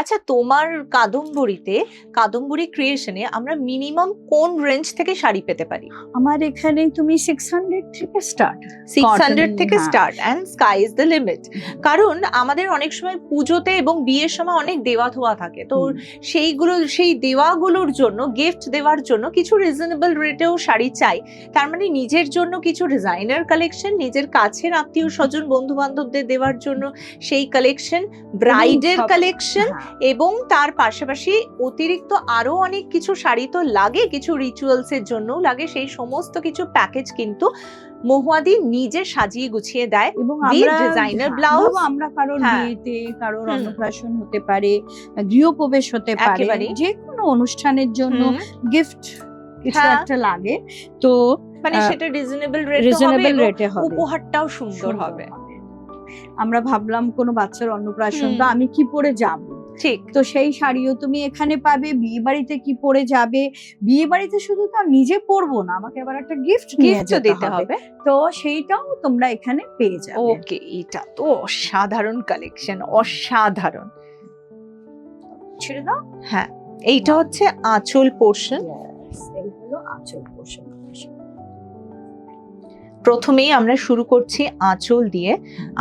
আচ্ছা, তোমার কাদম্বরী ক্রিয়েশনে আমরা মিনিমাম কোন রেঞ্জ থেকে শাড়ি পেতে পারি? আমার এখানে তুমি 600 থেকে স্টার্ট, 600 থেকে হ্যাঁ। Start and sky is the limit. কারণ আমাদের অনেক সময় পুজোতে এবং বিয়ের সময় অনেক দেওয়া থোয়া থাকে, তো সেই দেওয়াগুলোর জন্য, গিফট দেওয়ার জন্য কিছু রিজনেবল রেটেও শাড়ি চাই। তার মানে নিজের জন্য কিছু ডিজাইনার কালেকশন, নিজের কাছের আত্মীয় স্বজন বন্ধু বান্ধবদের দেওয়ার জন্য সেই কালেকশন, ব্রাইডের কালেকশন, এবং তার পাশাপাশি অতিরিক্ত আরো অনেক কিছু শাড়ি তো লাগে, কিছু রিচুয়ালস এর জন্যও লাগে। সেই সমস্ত কিছু প্যাকেজ কিন্তু মহুয়াদি নিজে সাজিয়ে গুছিয়ে দেয়। এবং ডিজাইনার ব্লাউজ আমরা কারোর বিয়েতে, কারোর অন্নপ্রাশন হতে পারে, গৃহপ্রবেশ হতে পারে, যে কোনো অনুষ্ঠানের জন্য গিফট কিছু একটা লাগে, তো মানে সেটা রিজনেবল রেটে হবে, উপহারটাও সুন্দর হবে। আমরা ভাবলাম কোনো বাচ্চার অন্নপ্রাশন, তো আমি কি পরে যাব, ঠিক, তো সেই শাড়িও তুমি এখানে পাবে। বিয়ে বাড়িতে কি পরে যাবে, বিয়ে বাড়িতে শুধু তো নিজে পরবো না, আমাকে আবার একটা গিফট দিতে হবে, তো সেইটাও তোমরা এখানে পেয়ে যাবে। ওকে, এটা তো অসাধারণ কালেকশন, অসাধারণ। ছেড়ে দাও। হ্যাঁ, এইটা হচ্ছে আঁচল পোর্শন। এই হলো আঁচল পোর্শন। প্রথমেই আমরা শুরু করছি আঁচল দিয়ে।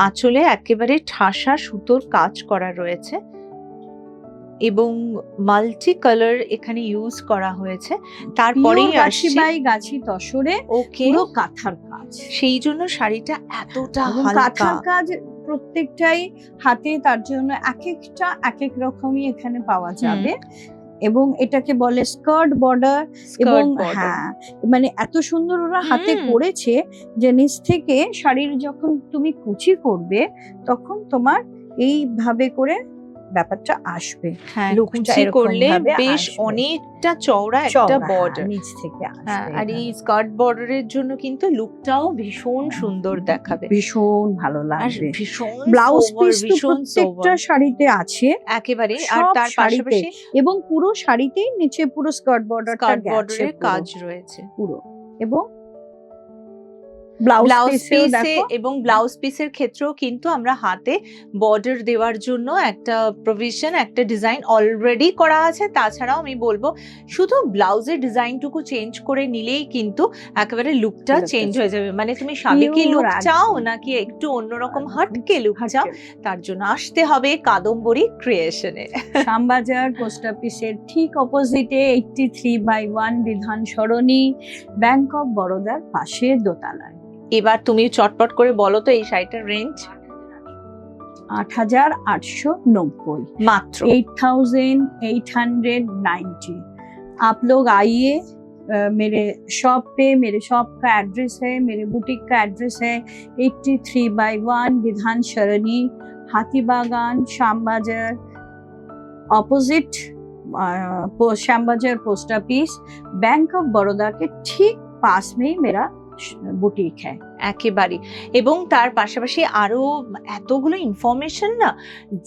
আঁচলে একেবারে ঠাসা সুতোর কাজ করা রয়েছে এবং মাল্টি কালার এখানে ইউজ করা হয়েছে। তারপরেই আসছে গাছি তসরে পুরো কাঁথার কাজ, সেই জন্য শাড়িটা এতটা হালকা। কাঁথার কাজ প্রত্যেকটাই হাতে, তার জন্য এক এক রকমই এখানে পাওয়া যাবে। এবং এটাকে বলে স্কার্ট বর্ডার, এবং হ্যাঁ মানে এত সুন্দর ওরা হাতে করেছে যে নিচ থেকে শাড়ির যখন তুমি কুচি করবে তখন তোমার এইভাবে করে ব্যাপারটা আসবে। কুচি করলে বেশ অনেকটা চওড়া একটা বর্ডার নিচ থেকে আসবে, আর এই স্কার্ট বর্ডারের জন্য কিন্তু লুকটাও ভীষণ সুন্দর দেখাবে, ভীষণ ভালো লাগবে। ভীষণ ব্লাউজ পিস তো প্রত্যেকটা শাড়িতে আছে একেবারে, আর তার পাশাপাশি এবং পুরো শাড়িতেই নিচে পুরো স্কার্ট বর্ডারের কাজ রয়েছে পুরো। এবং ব্লাউজ পিসের ক্ষেত্রেও কিন্তু আমরা হাতে বর্ডার দেওয়ার জন্য একটা প্রভিশন, একটা ডিজাইন অলরেডি করা আছে। তাছাড়াও আমি বলবো শুধু ব্লাউজের ডিজাইনটুকু চেঞ্জ করে নিলেই কিন্তু একেবারে লুকটা চেঞ্জ হয়ে যাবে। মানে তুমি সাবেকি লুক চাও নাকি একটু অন্যরকম হাটকে লুক চাও, তার জন্য আসতে হবে কাদম্বরী ক্রিয়েশনে। শ্যামবাজার পোস্ট অফিসের ঠিক অপোজিটে 83/1 বিধান সরণি, ব্যাংক অফ বরোদার পাশে দোতলায়। এবার তুমি চটপট করে বলো তো এই শাড়িটার রেঞ্জ। 8,890 मात्र 8,890। आप लोग आइए, मेरे शॉप पे, मेरे शॉप का एड्रेस है, मेरे बुटीक का एड्रेस है 83/1 Bidhan Sarani, Hatibagan, Shyambazar opposite Shyambazar post office, bank of Baroda के ठीक पास में ही मेरा বুটিক হ্যাঁ একেবারে। এবং তার পাশাপাশি আরো এতগুলো ইনফরমেশন না,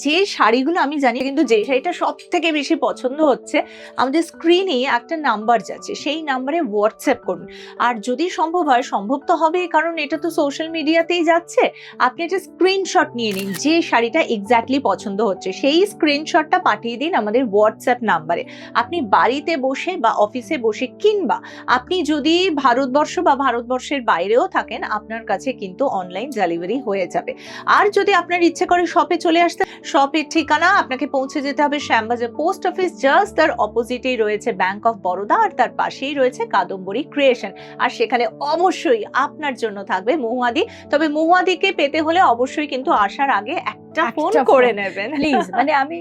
যে শাড়িগুলো আমি জানি, কিন্তু যে শাড়িটা সব থেকে বেশি পছন্দ হচ্ছে আমাদের স্ক্রিনে একটা নাম্বার যাচ্ছে, সেই নাম্বারে হোয়াটসঅ্যাপ করুন। আর যদি সম্ভব হয়, সম্ভব তো হবে কারণ এটা তো সোশ্যাল মিডিয়াতেই যাচ্ছে, আপনি একটা স্ক্রিনশট নিয়ে নিন যে শাড়িটা এক্স্যাক্টলি পছন্দ হচ্ছে, সেই স্ক্রিনশটটা পাঠিয়ে দিন আমাদের হোয়াটসঅ্যাপ নাম্বারে। আপনি বাড়িতে বসে বা অফিসে বসে, কিংবা আপনি যদি ভারতবর্ষ বা ভারতবর্ষের বাইরেও থাকেন, আপনার কাছে কিন্তু অনলাইন ডেলিভারি হয়ে যাবে। আর যদি আপনার ইচ্ছে করে শপে চলে আসতে, শপের ঠিকানা আপনাকে পৌঁছে যেতে হবে শ্যামবাজার পোস্ট অফিস, জাস্ট তার অপোজিটেই রয়েছে ব্যাংক অফ বরোদা, আর তার পাশেই রয়েছে কাদম্বরী ক্রিয়েশন। আর সেখানে অবশ্যই আপনার জন্য থাকবে মহুয়াদি। তবে মহুয়াদিকে পেতে হলে অবশ্যই কিন্তু আসার আগে একটা ফোন করে নেবেন প্লিজ। মানে আমি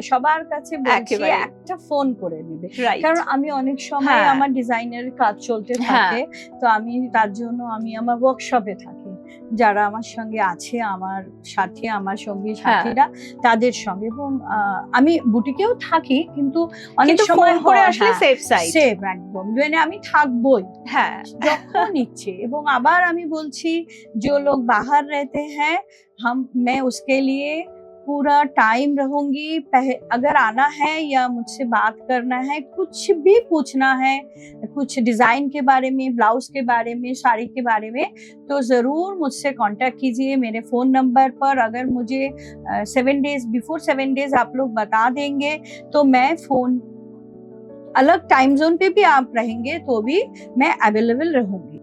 সবার কাছে বলছি একটা ফোন করে নেবে, কারণ আমি অনেক সময় আমার ডিজাইনের কাজ চলতে থাকে, তো আমি তার জন্য আমি আমার ওয়ার্কশপে থাকি, যারা আমার সঙ্গে আছে, আমার সাথে, আমার সঙ্গী সাথীরা, তাদের সঙ্গে, এবং আমি বুটিকেও থাকি, কিন্তু অনেক সময় করে আসলে সেফ সাইড, সেফ একদম, মানে আমি থাকবোই যখন ইচ্ছে। এবং আবার আমি বলছি, जो लोग बाहर रहते हैं, मैं उसके लिए पूरा टाइम रहूंगी। अगर आना है या मुझसे बात करना है, कुछ भी पूछना है, कुछ डिजाइन के बारे में, ब्लाउज के बारे में, साड़ी के बारे में, तो जरूर मुझसे कांटेक्ट कीजिए मेरे फोन नंबर पर। अगर मुझे 7 डेज बिफोर 7 डेज आप लोग बता देंगे तो मैं फोन, अलग टाइम जोन पे भी आप रहेंगे तो भी मैं अवेलेबल रहूंगी।